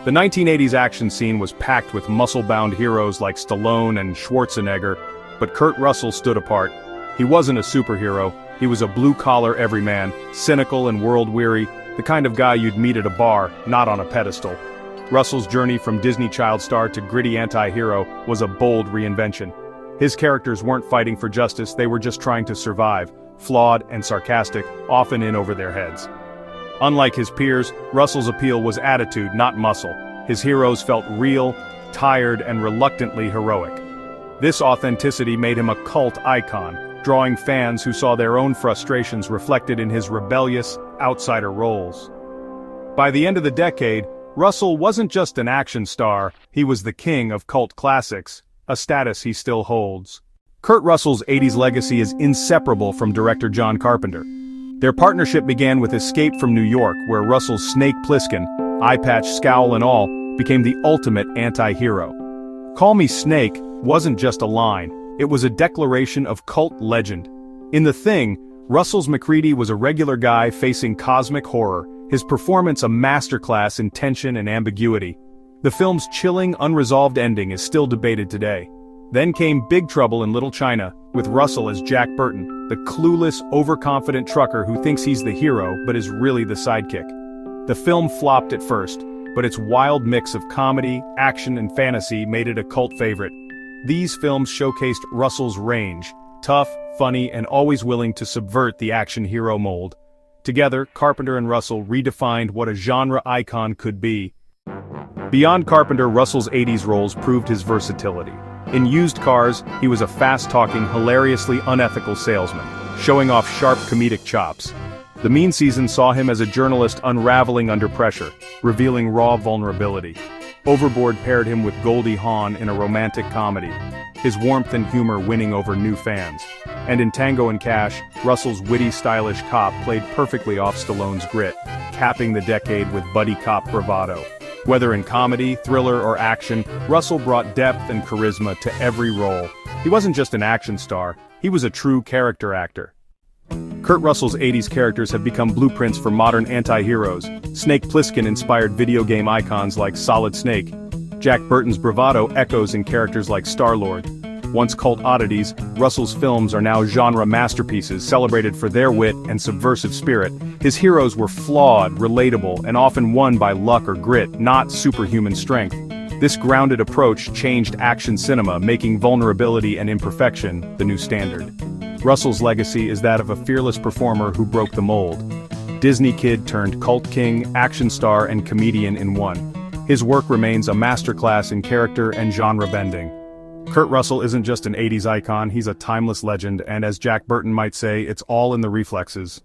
The 1980s action scene was packed with muscle-bound heroes like Stallone and Schwarzenegger, but Kurt Russell stood apart. He wasn't a superhero, he was a blue-collar everyman, cynical and world-weary, the kind of guy you'd meet at a bar, not on a pedestal. Russell's journey from Disney child star to gritty anti-hero was a bold reinvention. His characters weren't fighting for justice, they were just trying to survive, flawed and sarcastic, often in over their heads. Unlike his peers, Russell's appeal was attitude, not muscle. His heroes felt real, tired, and reluctantly heroic. This authenticity made him a cult icon, drawing fans who saw their own frustrations reflected in his rebellious, outsider roles. By the end of the decade, Russell wasn't just an action star, he was the king of cult classics, a status he still holds. Kurt Russell's 80s legacy is inseparable from director John Carpenter. Their partnership began with Escape from New York, where Russell's Snake Plissken, eye patch, scowl and all, became the ultimate anti-hero. "Call Me Snake" wasn't just a line, it was a declaration of cult legend. In The Thing, Russell's MacReady was a regular guy facing cosmic horror, his performance a masterclass in tension and ambiguity. The film's chilling, unresolved ending is still debated today. Then came Big Trouble in Little China, with Russell as Jack Burton, the clueless, overconfident trucker who thinks he's the hero but is really the sidekick. The film flopped at first, but its wild mix of comedy, action and fantasy made it a cult favorite. These films showcased Russell's range, tough, funny, and always willing to subvert the action hero mold. Together, Carpenter and Russell redefined what a genre icon could be. Beyond Carpenter, Russell's 80s roles proved his versatility. In Used Cars, he was a fast-talking, hilariously unethical salesman, showing off sharp comedic chops. The Mean Season saw him as a journalist unraveling under pressure, revealing raw vulnerability. Overboard paired him with Goldie Hawn in a romantic comedy, his warmth and humor winning over new fans. And in Tango and Cash, Russell's witty, stylish cop played perfectly off Stallone's grit, capping the decade with buddy cop bravado. Whether in comedy, thriller, or action, Russell brought depth and charisma to every role. He wasn't just an action star, he was a true character actor. Kurt Russell's 80s characters have become blueprints for modern anti-heroes. Snake Plissken inspired video game icons like Solid Snake. Jack Burton's bravado echoes in characters like Star-Lord. Once cult oddities, Russell's films are now genre masterpieces celebrated for their wit and subversive spirit. His heroes were flawed, relatable, and often won by luck or grit, not superhuman strength. This grounded approach changed action cinema, making vulnerability and imperfection the new standard. Russell's legacy is that of a fearless performer who broke the mold. Disney kid turned cult king, action star, and comedian in one. His work remains a masterclass in character and genre bending. Kurt Russell isn't just an 80s icon, he's a timeless legend, and as Jack Burton might say, it's all in the reflexes.